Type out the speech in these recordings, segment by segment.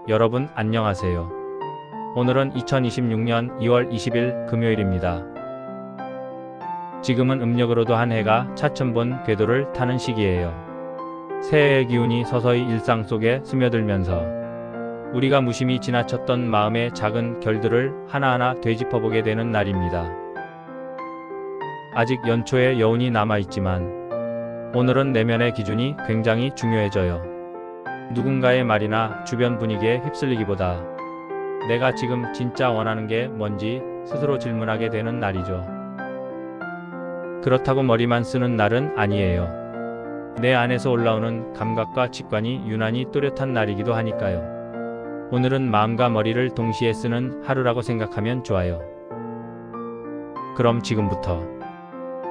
여러분 안녕하세요. 오늘은 2026년 2월 20일 금요일입니다. 지금은 음력으로도 한 해가 차츰본 궤도를 타는 시기예요. 새해의 기운이 서서히 일상 속에 스며들면서 우리가 무심히 지나쳤던 마음의 작은 결들을 하나하나 되짚어보게 되는 날입니다. 아직 연초의 여운이 남아있지만 오늘은 내면의 기준이 굉장히 중요해져요. 누군가의 말이나 주변 분위기에 휩쓸리기보다 내가 지금 진짜 원하는 게 뭔지 스스로 질문하게 되는 날이죠. 그렇다고 머리만 쓰는 날은 아니에요. 내 안에서 올라오는 감각과 직관이 유난히 또렷한 날이기도 하니까요. 오늘은 마음과 머리를 동시에 쓰는 하루라고 생각하면 좋아요. 그럼 지금부터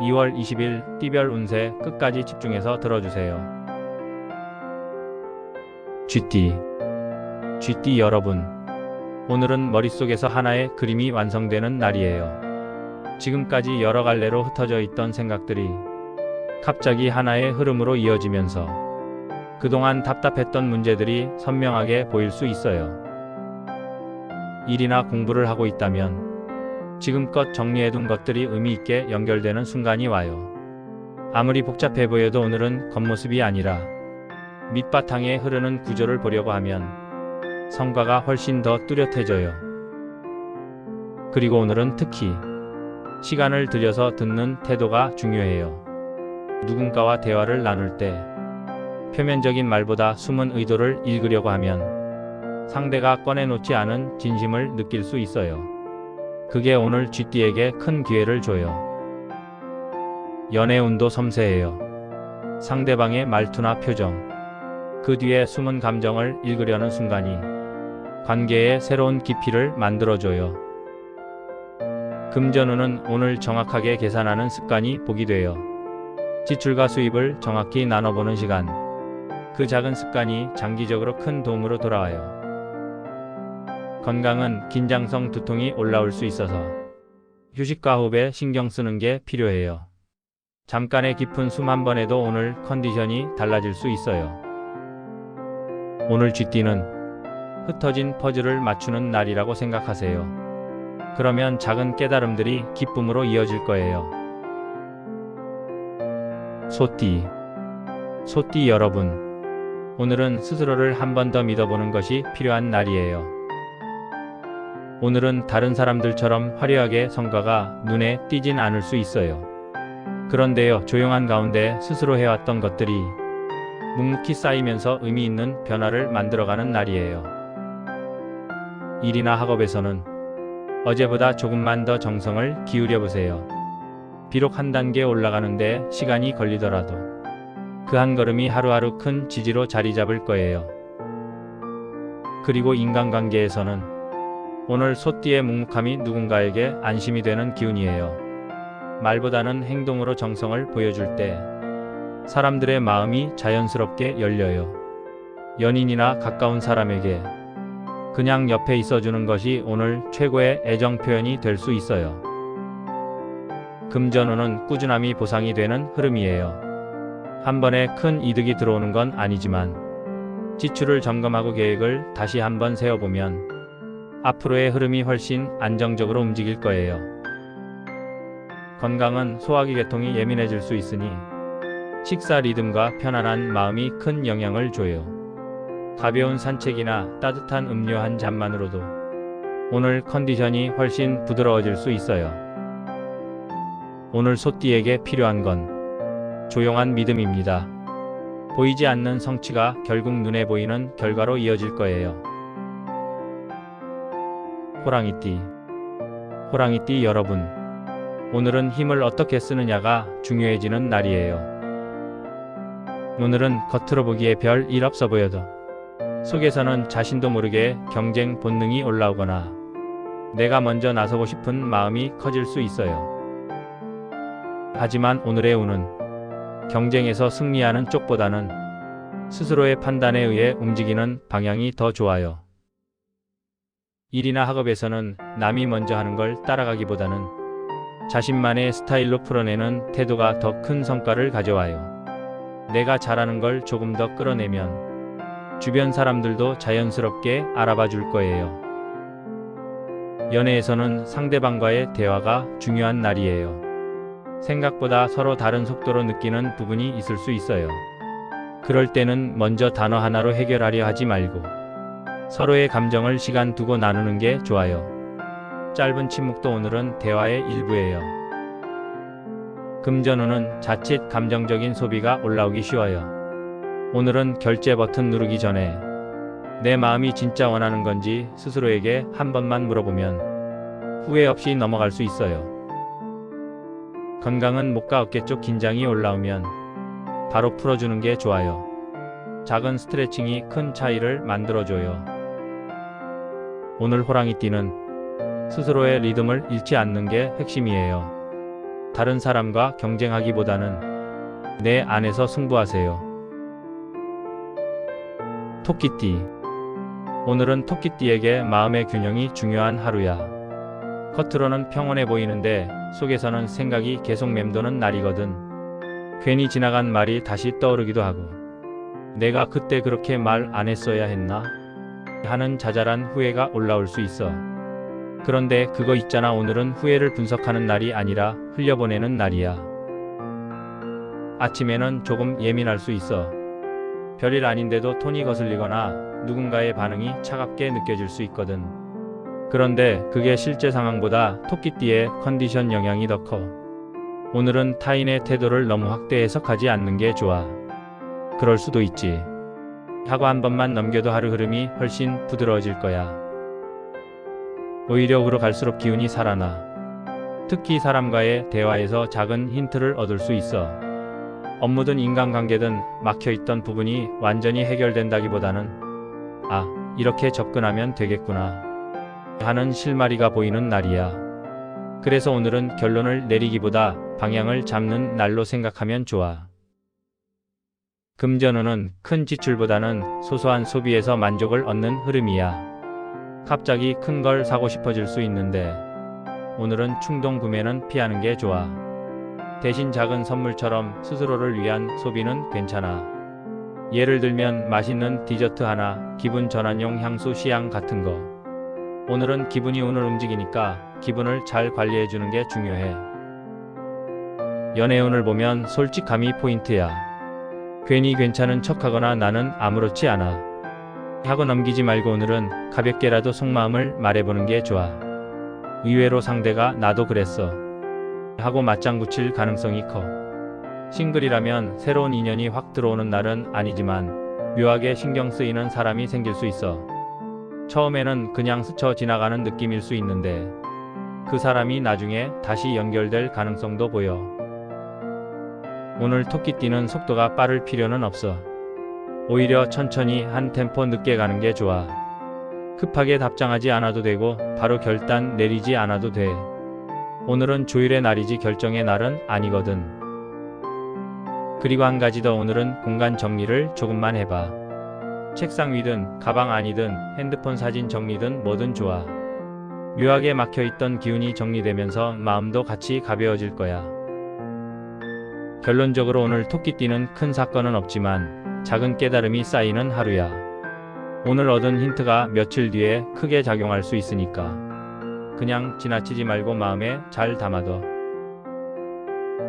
2월 20일 띠별 운세 끝까지 집중해서 들어주세요. 쥐띠 여러분, 오늘은 머릿속에서 하나의 그림이 완성되는 날이에요. 지금까지 여러 갈래로 흩어져 있던 생각들이 갑자기 하나의 흐름으로 이어지면서 그동안 답답했던 문제들이 선명하게 보일 수 있어요. 일이나 공부를 하고 있다면 지금껏 정리해둔 것들이 의미 있게 연결되는 순간이 와요. 아무리 복잡해 보여도 오늘은 겉모습이 아니라 밑바탕에 흐르는 구조를 보려고 하면 성과가 훨씬 더 뚜렷해져요. 그리고 오늘은 특히 시간을 들여서 듣는 태도가 중요해요. 누군가와 대화를 나눌 때 표면적인 말보다 숨은 의도를 읽으려고 하면 상대가 꺼내놓지 않은 진심을 느낄 수 있어요. 그게 오늘 쥐띠에게 큰 기회를 줘요. 연애운도 섬세해요. 상대방의 말투나 표정, 그 뒤에 숨은 감정을 읽으려는 순간이 관계에 새로운 깊이를 만들어줘요. 금전운은 오늘 정확하게 계산하는 습관이 복이 돼요. 지출과 수입을 정확히 나눠보는 시간, 그 작은 습관이 장기적으로 큰 도움으로 돌아와요. 건강은 긴장성 두통이 올라올 수 있어서 휴식과 호흡에 신경 쓰는 게 필요해요. 잠깐의 깊은 숨 한 번에도 오늘 컨디션이 달라질 수 있어요. 오늘 쥐띠는 흩어진 퍼즐을 맞추는 날이라고 생각하세요. 그러면 작은 깨달음들이 기쁨으로 이어질 거예요. 소띠 여러분, 오늘은 스스로를 한 번 더 믿어보는 것이 필요한 날이에요. 오늘은 다른 사람들처럼 화려하게 성과가 눈에 띄진 않을 수 있어요. 그런데요, 조용한 가운데 스스로 해왔던 것들이 묵묵히 쌓이면서 의미 있는 변화를 만들어가는 날이에요. 일이나 학업에서는 어제보다 조금만 더 정성을 기울여 보세요. 비록 한 단계 올라가는데 시간이 걸리더라도 그 한 걸음이 하루하루 큰 지지로 자리 잡을 거예요. 그리고 인간관계에서는 오늘 소띠의 묵묵함이 누군가에게 안심이 되는 기운이에요. 말보다는 행동으로 정성을 보여줄 때 사람들의 마음이 자연스럽게 열려요. 연인이나 가까운 사람에게 그냥 옆에 있어주는 것이 오늘 최고의 애정 표현이 될 수 있어요. 금전운은 꾸준함이 보상이 되는 흐름이에요. 한 번에 큰 이득이 들어오는 건 아니지만 지출을 점검하고 계획을 다시 한번 세워보면 앞으로의 흐름이 훨씬 안정적으로 움직일 거예요. 건강은 소화기 계통이 예민해질 수 있으니 식사 리듬과 편안한 마음이 큰 영향을 줘요. 가벼운 산책이나 따뜻한 음료 한 잔만으로도 오늘 컨디션이 훨씬 부드러워질 수 있어요. 오늘 소띠에게 필요한 건 조용한 믿음입니다. 보이지 않는 성취가 결국 눈에 보이는 결과로 이어질 거예요. 호랑이띠 여러분, 오늘은 힘을 어떻게 쓰느냐가 중요해지는 날이에요. 오늘은 겉으로 보기에 별 일 없어 보여도 속에서는 자신도 모르게 경쟁 본능이 올라오거나 내가 먼저 나서고 싶은 마음이 커질 수 있어요. 하지만 오늘의 운은 경쟁에서 승리하는 쪽보다는 스스로의 판단에 의해 움직이는 방향이 더 좋아요. 일이나 학업에서는 남이 먼저 하는 걸 따라가기보다는 자신만의 스타일로 풀어내는 태도가 더 큰 성과를 가져와요. 내가 잘하는 걸 조금 더 끌어내면 주변 사람들도 자연스럽게 알아봐 줄 거예요. 연애에서는 상대방과의 대화가 중요한 날이에요. 생각보다 서로 다른 속도로 느끼는 부분이 있을 수 있어요. 그럴 때는 먼저 단어 하나로 해결하려 하지 말고 서로의 감정을 시간 두고 나누는 게 좋아요. 짧은 침묵도 오늘은 대화의 일부예요. 금전운은 자칫 감정적인 소비가 올라오기 쉬워요. 오늘은 결제 버튼 누르기 전에 내 마음이 진짜 원하는 건지 스스로에게 한 번만 물어보면 후회 없이 넘어갈 수 있어요. 건강은 목과 어깨 쪽 긴장이 올라오면 바로 풀어주는 게 좋아요. 작은 스트레칭이 큰 차이를 만들어줘요. 오늘 호랑이띠는 스스로의 리듬을 잃지 않는 게 핵심이에요. 다른 사람과 경쟁하기보다는 내 안에서 승부하세요. 토끼띠. 오늘은 토끼띠에게 마음의 균형이 중요한 하루야. 겉으로는 평온해 보이는데 속에서는 생각이 계속 맴도는 날이거든. 괜히 지나간 말이 다시 떠오르기도 하고 내가 그때 그렇게 말 안 했어야 했나? 하는 자잘한 후회가 올라올 수 있어. 그런데 그거 있잖아, 오늘은 후회를 분석하는 날이 아니라 흘려보내는 날이야. 아침에는 조금 예민할 수 있어. 별일 아닌데도 톤이 거슬리거나 누군가의 반응이 차갑게 느껴질 수 있거든. 그런데 그게 실제 상황보다 토끼띠의 컨디션 영향이 더 커. 오늘은 타인의 태도를 너무 확대 해석하지 않는 게 좋아. 그럴 수도 있지 하고 한 번만 넘겨도 하루 흐름이 훨씬 부드러워질 거야. 오히려 후로 갈수록 기운이 살아나. 특히 사람과의 대화에서 작은 힌트를 얻을 수 있어. 업무든 인간관계든 막혀있던 부분이 완전히 해결된다기보다는 아, 이렇게 접근하면 되겠구나 하는 실마리가 보이는 날이야. 그래서 오늘은 결론을 내리기보다 방향을 잡는 날로 생각하면 좋아. 금전운은 큰 지출보다는 소소한 소비에서 만족을 얻는 흐름이야. 갑자기 큰 걸 사고 싶어질 수 있는데 오늘은 충동 구매는 피하는 게 좋아. 대신 작은 선물처럼 스스로를 위한 소비는 괜찮아. 예를 들면 맛있는 디저트 하나, 기분 전환용 향수 시향 같은 거. 오늘은 기분이 운을 움직이니까 기분을 잘 관리해주는 게 중요해. 연애운을 보면 솔직함이 포인트야. 괜히 괜찮은 척하거나 나는 아무렇지 않아 하고 넘기지 말고 오늘은 가볍게라도 속마음을 말해보는 게 좋아. 의외로 상대가 나도 그랬어 하고 맞장구 칠 가능성이 커. 싱글이라면 새로운 인연이 확 들어오는 날은 아니지만 묘하게 신경 쓰이는 사람이 생길 수 있어. 처음에는 그냥 스쳐 지나가는 느낌일 수 있는데 그 사람이 나중에 다시 연결될 가능성도 보여. 오늘 토끼띠는 속도가 빠를 필요는 없어. 오히려 천천히 한 템포 늦게 가는 게 좋아. 급하게 답장하지 않아도 되고 바로 결단 내리지 않아도 돼. 오늘은 조율의 날이지 결정의 날은 아니거든. 그리고 한 가지 더, 오늘은 공간 정리를 조금만 해봐. 책상 위든 가방 안이든 핸드폰 사진 정리든 뭐든 좋아. 묘하게 막혀있던 기운이 정리되면서 마음도 같이 가벼워질 거야. 결론적으로 오늘 토끼띠는 큰 사건은 없지만 작은 깨달음이 쌓이는 하루야. 오늘 얻은 힌트가 며칠 뒤에 크게 작용할 수 있으니까 그냥 지나치지 말고 마음에 잘 담아둬.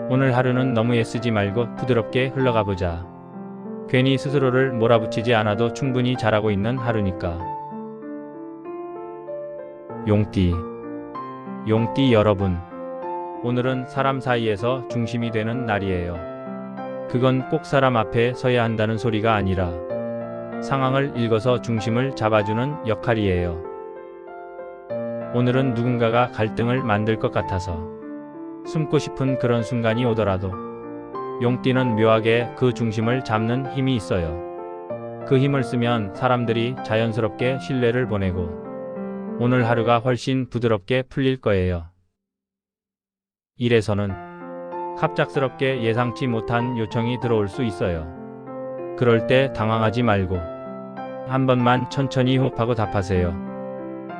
오늘 하루는 너무 애쓰지 말고 부드럽게 흘러가 보자. 괜히 스스로를 몰아붙이지 않아도 충분히 잘하고 있는 하루니까. 용띠. 용띠 여러분, 오늘은 사람 사이에서 중심이 되는 날이에요. 그건 꼭 사람 앞에 서야 한다는 소리가 아니라 상황을 읽어서 중심을 잡아주는 역할이에요. 오늘은 누군가가 갈등을 만들 것 같아서 숨고 싶은 그런 순간이 오더라도 용띠는 묘하게 그 중심을 잡는 힘이 있어요. 그 힘을 쓰면 사람들이 자연스럽게 신뢰를 보내고 오늘 하루가 훨씬 부드럽게 풀릴 거예요. 일에서는 갑작스럽게 예상치 못한 요청이 들어올 수 있어요. 그럴 때 당황하지 말고 한 번만 천천히 호흡하고 답하세요.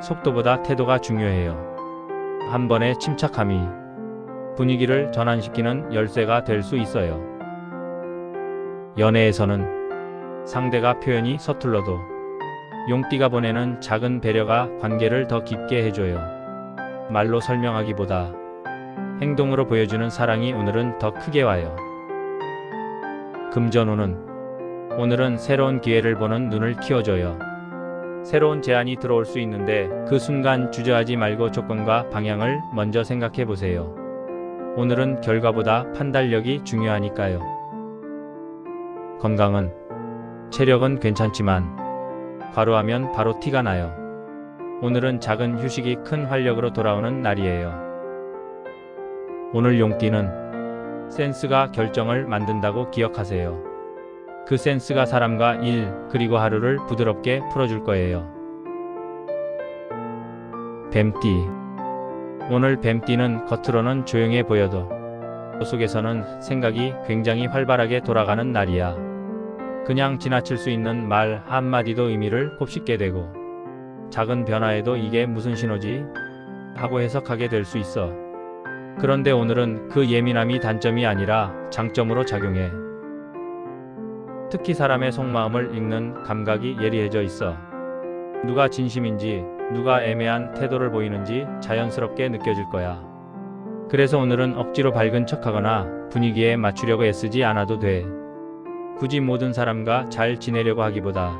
속도보다 태도가 중요해요. 한 번의 침착함이 분위기를 전환시키는 열쇠가 될 수 있어요. 연애에서는 상대가 표현이 서툴러도 용띠가 보내는 작은 배려가 관계를 더 깊게 해줘요. 말로 설명하기보다 행동으로 보여주는 사랑이 오늘은 더 크게 와요. 금전운은 오늘은 새로운 기회를 보는 눈을 키워줘요. 새로운 제안이 들어올 수 있는데 그 순간 주저하지 말고 조건과 방향을 먼저 생각해 보세요. 오늘은 결과보다 판단력이 중요하니까요. 건강은 체력은 괜찮지만 과로하면 바로 티가 나요. 오늘은 작은 휴식이 큰 활력으로 돌아오는 날이에요. 오늘 용띠는 센스가 결정을 만든다고 기억하세요. 그 센스가 사람과 일, 그리고 하루를 부드럽게 풀어줄 거예요. 뱀띠. 오늘 뱀띠는 겉으로는 조용해 보여도 속에서는 생각이 굉장히 활발하게 돌아가는 날이야. 그냥 지나칠 수 있는 말 한마디도 의미를 곱씹게 되고 작은 변화에도 이게 무슨 신호지? 하고 해석하게 될 수 있어. 그런데 오늘은 그 예민함이 단점이 아니라 장점으로 작용해. 특히 사람의 속마음을 읽는 감각이 예리해져 있어. 누가 진심인지, 누가 애매한 태도를 보이는지 자연스럽게 느껴질 거야. 그래서 오늘은 억지로 밝은 척하거나 분위기에 맞추려고 애쓰지 않아도 돼. 굳이 모든 사람과 잘 지내려고 하기보다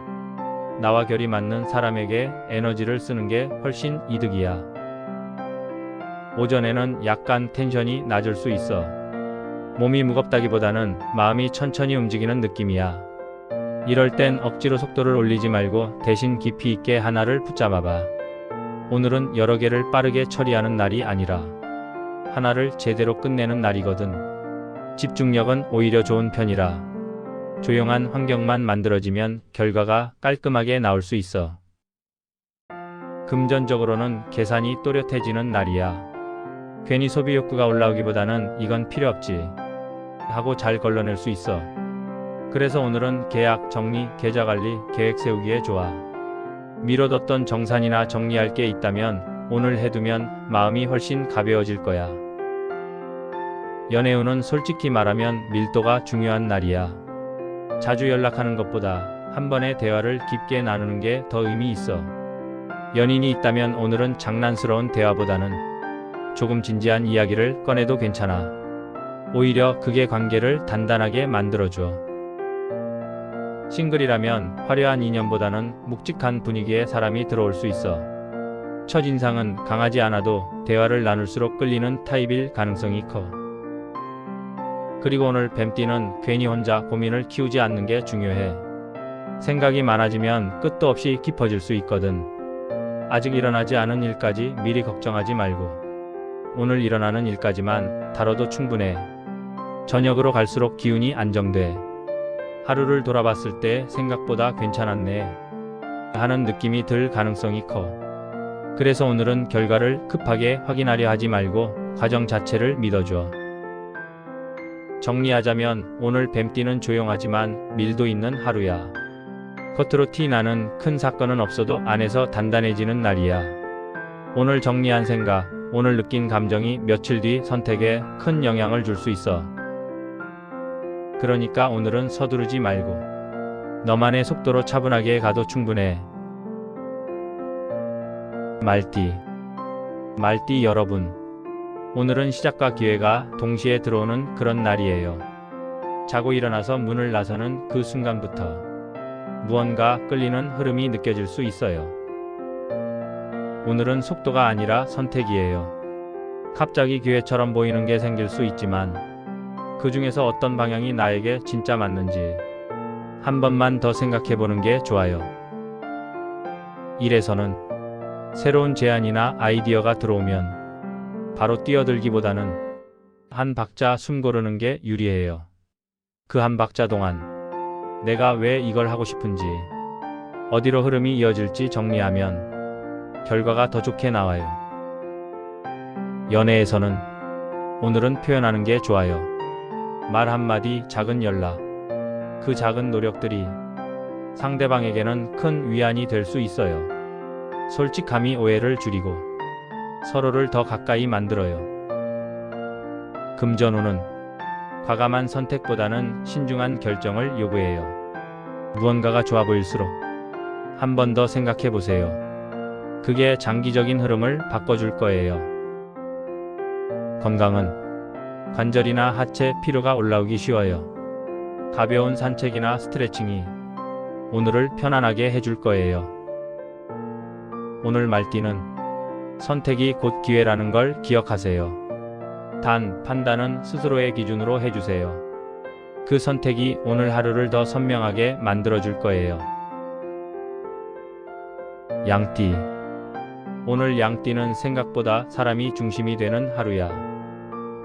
나와 결이 맞는 사람에게 에너지를 쓰는 게 훨씬 이득이야. 오전에는 약간 텐션이 낮을 수 있어. 몸이 무겁다기보다는 마음이 천천히 움직이는 느낌이야. 이럴 땐 억지로 속도를 올리지 말고 대신 깊이 있게 하나를 붙잡아봐. 오늘은 여러 개를 빠르게 처리하는 날이 아니라 하나를 제대로 끝내는 날이거든. 집중력은 오히려 좋은 편이라 조용한 환경만 만들어지면 결과가 깔끔하게 나올 수 있어. 금전적으로는 계산이 또렷해지는 날이야. 괜히 소비 욕구가 올라오기보다는 이건 필요 없지 하고 잘 걸러낼 수 있어. 그래서 오늘은 계약, 정리, 계좌 관리, 계획 세우기에 좋아. 미뤄뒀던 정산이나 정리할 게 있다면 오늘 해두면 마음이 훨씬 가벼워질 거야. 연애운은 솔직히 말하면 밀도가 중요한 날이야. 자주 연락하는 것보다 한 번의 대화를 깊게 나누는 게 더 의미 있어. 연인이 있다면 오늘은 장난스러운 대화보다는 조금 진지한 이야기를 꺼내도 괜찮아. 오히려 그게 관계를 단단하게 만들어줘. 싱글이라면 화려한 인연보다는 묵직한 분위기에 사람이 들어올 수 있어. 첫인상은 강하지 않아도 대화를 나눌수록 끌리는 타입일 가능성이 커. 그리고 오늘 뱀띠는 괜히 혼자 고민을 키우지 않는 게 중요해. 생각이 많아지면 끝도 없이 깊어질 수 있거든. 아직 일어나지 않은 일까지 미리 걱정하지 말고 오늘 일어나는 일까지만 다뤄도 충분해. 저녁으로 갈수록 기운이 안정돼. 하루를 돌아봤을 때 생각보다 괜찮았네 하는 느낌이 들 가능성이 커. 그래서 오늘은 결과를 급하게 확인하려 하지 말고 과정 자체를 믿어줘. 정리하자면 오늘 뱀띠는 조용하지만 밀도 있는 하루야. 겉으로 티 나는 큰 사건은 없어도 안에서 단단해지는 날이야. 오늘 정리한 생각, 오늘 느낀 감정이 며칠 뒤 선택에 큰 영향을 줄 수 있어. 그러니까 오늘은 서두르지 말고 너만의 속도로 차분하게 가도 충분해. 말띠 여러분, 오늘은 시작과 기회가 동시에 들어오는 그런 날이에요. 자고 일어나서 문을 나서는 그 순간부터 무언가 끌리는 흐름이 느껴질 수 있어요. 오늘은 속도가 아니라 선택이에요. 갑자기 기회처럼 보이는 게 생길 수 있지만 그 중에서 어떤 방향이 나에게 진짜 맞는지 한 번만 더 생각해 보는 게 좋아요. 일에서는 새로운 제안이나 아이디어가 들어오면 바로 뛰어들기보다는 한 박자 숨 고르는 게 유리해요. 그 한 박자 동안 내가 왜 이걸 하고 싶은지, 어디로 흐름이 이어질지 정리하면 결과가 더 좋게 나와요. 연애에서는 오늘은 표현하는 게 좋아요. 말 한마디, 작은 연락, 그 작은 노력들이 상대방에게는 큰 위안이 될 수 있어요. 솔직함이 오해를 줄이고 서로를 더 가까이 만들어요. 금전운은 과감한 선택보다는 신중한 결정을 요구해요. 무언가가 좋아 보일수록 한 번 더 생각해 보세요. 그게 장기적인 흐름을 바꿔줄 거예요. 건강은 관절이나 하체 피로가 올라오기 쉬워요. 가벼운 산책이나 스트레칭이 오늘을 편안하게 해줄 거예요. 오늘 말띠는 선택이 곧 기회라는 걸 기억하세요. 단, 판단은 스스로의 기준으로 해주세요. 그 선택이 오늘 하루를 더 선명하게 만들어줄 거예요. 양띠. 오늘 양띠는 생각보다 사람이 중심이 되는 하루야.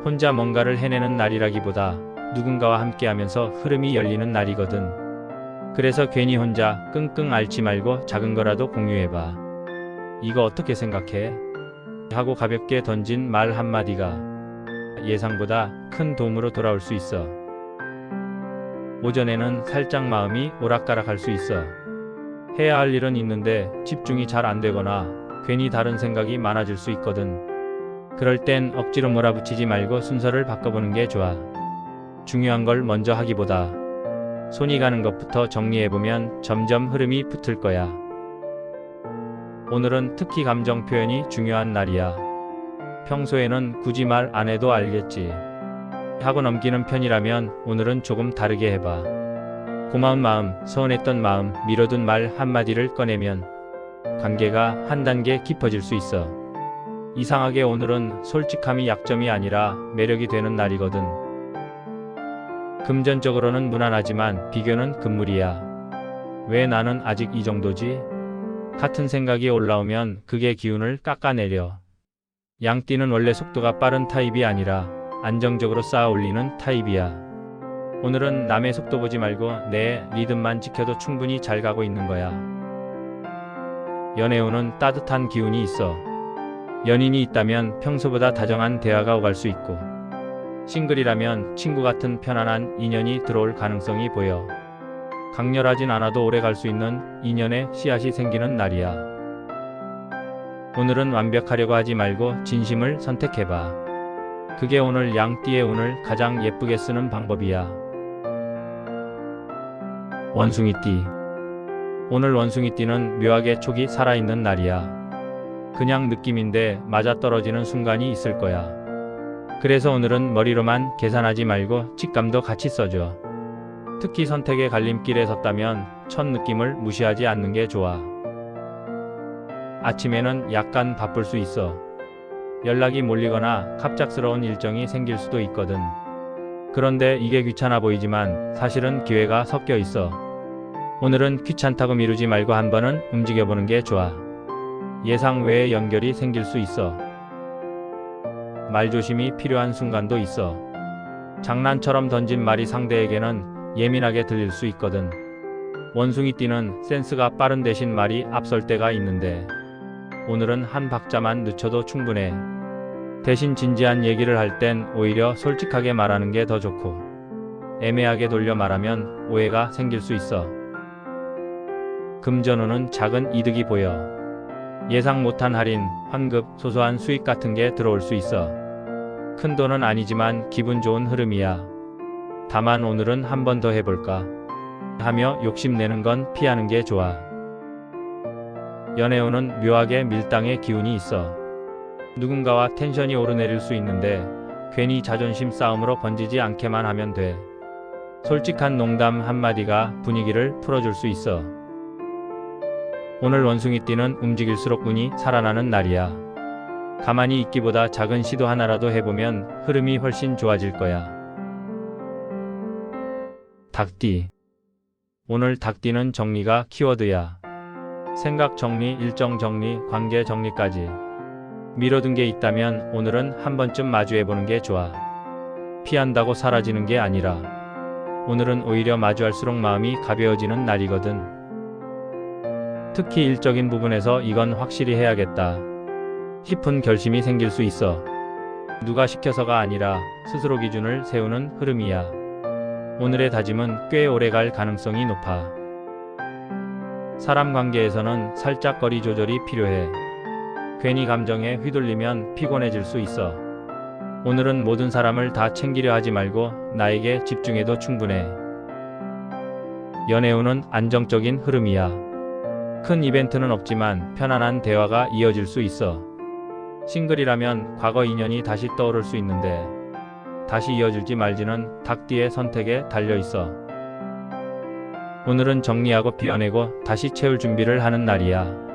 혼자 뭔가를 해내는 날이라기보다 누군가와 함께하면서 흐름이 열리는 날이거든. 그래서 괜히 혼자 끙끙 앓지 말고 작은 거라도 공유해봐. 이거 어떻게 생각해? 하고 가볍게 던진 말 한마디가 예상보다 큰 도움으로 돌아올 수 있어. 오전에는 살짝 마음이 오락가락할 수 있어. 해야 할 일은 있는데 집중이 잘 안 되거나 괜히 다른 생각이 많아질 수 있거든. 그럴 땐 억지로 몰아붙이지 말고 순서를 바꿔보는 게 좋아. 중요한 걸 먼저 하기보다 손이 가는 것부터 정리해보면 점점 흐름이 붙을 거야. 오늘은 특히 감정 표현이 중요한 날이야. 평소에는 굳이 말 안 해도 알겠지 하고 넘기는 편이라면 오늘은 조금 다르게 해봐. 고마운 마음, 서운했던 마음, 미뤄둔 말 한마디를 꺼내면 관계가 한 단계 깊어질 수 있어. 이상하게 오늘은 솔직함이 약점이 아니라 매력이 되는 날이거든. 금전적으로는 무난하지만 비교는 금물이야. 왜 나는 아직 이 정도지? 같은 생각이 올라오면 그게 기운을 깎아내려. 양띠는 원래 속도가 빠른 타입이 아니라 안정적으로 쌓아 올리는 타입이야. 오늘은 남의 속도 보지 말고 내 리듬만 지켜도 충분히 잘 가고 있는 거야. 연애운은 따뜻한 기운이 있어. 연인이 있다면 평소보다 다정한 대화가 오갈 수 있고, 싱글이라면 친구 같은 편안한 인연이 들어올 가능성이 보여. 강렬하진 않아도 오래 갈 수 있는 인연의 씨앗이 생기는 날이야. 오늘은 완벽하려고 하지 말고 진심을 선택해봐. 그게 오늘 양띠의 운을 가장 예쁘게 쓰는 방법이야. 원숭이띠. 오늘 원숭이띠는 묘하게 촉이 살아있는 날이야. 그냥 느낌인데 맞아떨어지는 순간이 있을 거야. 그래서 오늘은 머리로만 계산하지 말고 직감도 같이 써줘. 특히 선택의 갈림길에 섰다면 첫 느낌을 무시하지 않는 게 좋아. 아침에는 약간 바쁠 수 있어. 연락이 몰리거나 갑작스러운 일정이 생길 수도 있거든. 그런데 이게 귀찮아 보이지만 사실은 기회가 섞여 있어. 오늘은 귀찮다고 미루지 말고 한 번은 움직여보는 게 좋아. 예상 외의 연결이 생길 수 있어. 말조심이 필요한 순간도 있어. 장난처럼 던진 말이 상대에게는 예민하게 들릴 수 있거든. 원숭이띠는 센스가 빠른 대신 말이 앞설 때가 있는데 오늘은 한 박자만 늦춰도 충분해. 대신 진지한 얘기를 할 땐 오히려 솔직하게 말하는 게 더 좋고, 애매하게 돌려 말하면 오해가 생길 수 있어. 금전운은 작은 이득이 보여. 예상 못한 할인, 환급, 소소한 수익 같은 게 들어올 수 있어. 큰 돈은 아니지만 기분 좋은 흐름이야. 다만 오늘은 한 번 더 해볼까 하며 욕심내는 건 피하는 게 좋아. 연애운은 묘하게 밀당의 기운이 있어. 누군가와 텐션이 오르내릴 수 있는데 괜히 자존심 싸움으로 번지지 않게만 하면 돼. 솔직한 농담 한마디가 분위기를 풀어줄 수 있어. 오늘 원숭이띠는 움직일수록 운이 살아나는 날이야. 가만히 있기보다 작은 시도 하나라도 해보면 흐름이 훨씬 좋아질 거야. 닭띠. 오늘 닭띠는 정리가 키워드야. 생각 정리, 일정 정리, 관계 정리까지. 미뤄둔 게 있다면 오늘은 한 번쯤 마주해보는 게 좋아. 피한다고 사라지는 게 아니라 오늘은 오히려 마주할수록 마음이 가벼워지는 날이거든. 특히 일적인 부분에서 이건 확실히 해야겠다 싶은 결심이 생길 수 있어. 누가 시켜서가 아니라 스스로 기준을 세우는 흐름이야. 오늘의 다짐은 꽤 오래 갈 가능성이 높아. 사람 관계에서는 살짝 거리 조절이 필요해. 괜히 감정에 휘둘리면 피곤해질 수 있어. 오늘은 모든 사람을 다 챙기려 하지 말고 나에게 집중해도 충분해. 연애운은 안정적인 흐름이야. 큰 이벤트는 없지만 편안한 대화가 이어질 수 있어. 싱글이라면 과거 인연이 다시 떠오를 수 있는데 다시 이어질지 말지는 닭띠의 선택에 달려 있어. 오늘은 정리하고 비워내고 다시 채울 준비를 하는 날이야.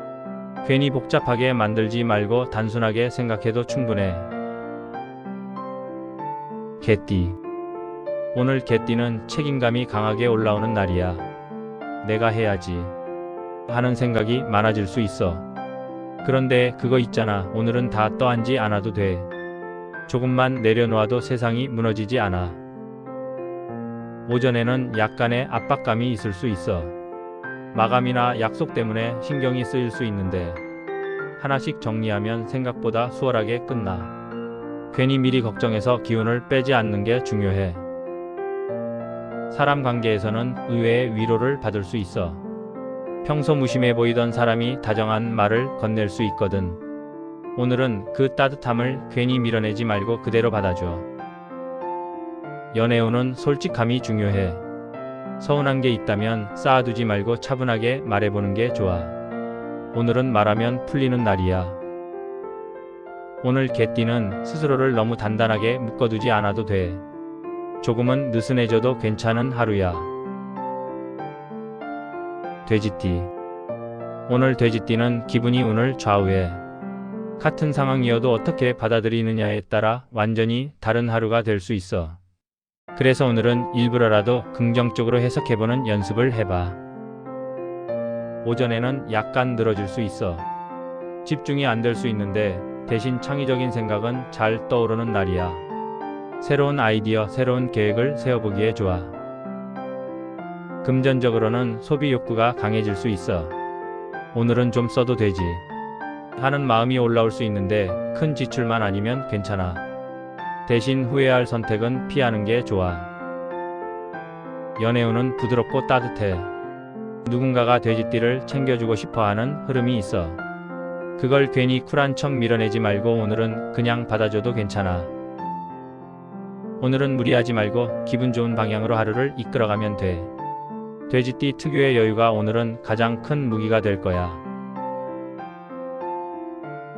괜히 복잡하게 만들지 말고 단순하게 생각해도 충분해. 개띠. 오늘 개띠는 책임감이 강하게 올라오는 날이야. 내가 해야지 하는 생각이 많아질 수 있어. 그런데 그거 있잖아. 오늘은 다 떠안지 않아도 돼. 조금만 내려놓아도 세상이 무너지지 않아. 오전에는 약간의 압박감이 있을 수 있어. 마감이나 약속 때문에 신경이 쓰일 수 있는데 하나씩 정리하면 생각보다 수월하게 끝나. 괜히 미리 걱정해서 기운을 빼지 않는 게 중요해. 사람 관계에서는 의외의 위로를 받을 수 있어. 평소 무심해 보이던 사람이 다정한 말을 건넬 수 있거든. 오늘은 그 따뜻함을 괜히 밀어내지 말고 그대로 받아줘. 연애운은 솔직함이 중요해. 서운한 게 있다면 쌓아두지 말고 차분하게 말해보는 게 좋아. 오늘은 말하면 풀리는 날이야. 오늘 개띠는 스스로를 너무 단단하게 묶어두지 않아도 돼. 조금은 느슨해져도 괜찮은 하루야. 돼지띠. 오늘 돼지띠는 기분이 운을 좌우해. 같은 상황이어도 어떻게 받아들이느냐에 따라 완전히 다른 하루가 될 수 있어. 그래서 오늘은 일부러라도 긍정적으로 해석해보는 연습을 해봐. 오전에는 약간 늘어질 수 있어. 집중이 안 될 수 있는데 대신 창의적인 생각은 잘 떠오르는 날이야. 새로운 아이디어, 새로운 계획을 세워보기에 좋아. 금전적으로는 소비 욕구가 강해질 수 있어. 오늘은 좀 써도 되지 하는 마음이 올라올 수 있는데 큰 지출만 아니면 괜찮아. 대신 후회할 선택은 피하는 게 좋아. 연애운은 부드럽고 따뜻해. 누군가가 돼지띠를 챙겨주고 싶어하는 흐름이 있어. 그걸 괜히 쿨한 척 밀어내지 말고 오늘은 그냥 받아줘도 괜찮아. 오늘은 무리하지 말고 기분 좋은 방향으로 하루를 이끌어가면 돼. 돼지띠 특유의 여유가 오늘은 가장 큰 무기가 될 거야.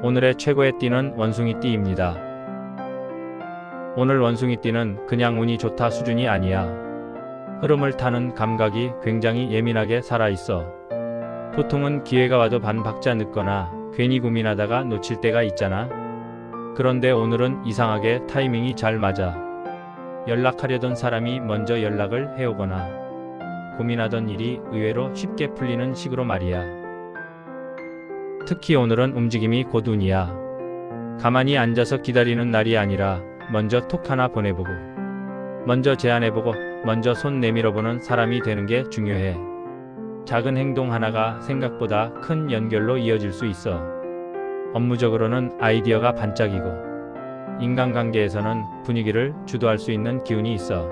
오늘의 최고의 띠는 원숭이띠입니다. 오늘 원숭이띠는 그냥 운이 좋다 수준이 아니야. 흐름을 타는 감각이 굉장히 예민하게 살아있어. 보통은 기회가 와도 반박자 늦거나 괜히 고민하다가 놓칠 때가 있잖아. 그런데 오늘은 이상하게 타이밍이 잘 맞아. 연락하려던 사람이 먼저 연락을 해오거나 고민하던 일이 의외로 쉽게 풀리는 식으로 말이야. 특히 오늘은 움직임이 곧 운이야. 가만히 앉아서 기다리는 날이 아니라 먼저 톡 하나 보내보고 먼저 제안해보고 먼저 손 내밀어보는 사람이 되는 게 중요해. 작은 행동 하나가 생각보다 큰 연결로 이어질 수 있어. 업무적으로는 아이디어가 반짝이고 인간관계에서는 분위기를 주도할 수 있는 기운이 있어.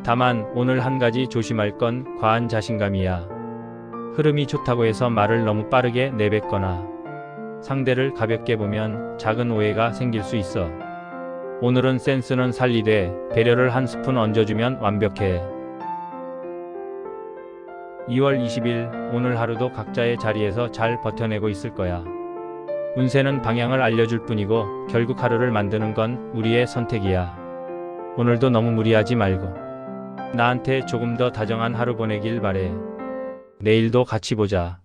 다만 오늘 한 가지 조심할 건 과한 자신감이야. 흐름이 좋다고 해서 말을 너무 빠르게 내뱉거나 상대를 가볍게 보면 작은 오해가 생길 수 있어. 오늘은 센스는 살리되 배려를 한 스푼 얹어주면 완벽해. 2월 20일 오늘 하루도 각자의 자리에서 잘 버텨내고 있을 거야. 운세는 방향을 알려줄 뿐이고 결국 하루를 만드는 건 우리의 선택이야. 오늘도 너무 무리하지 말고 나한테 조금 더 다정한 하루 보내길 바래. 내일도 같이 보자.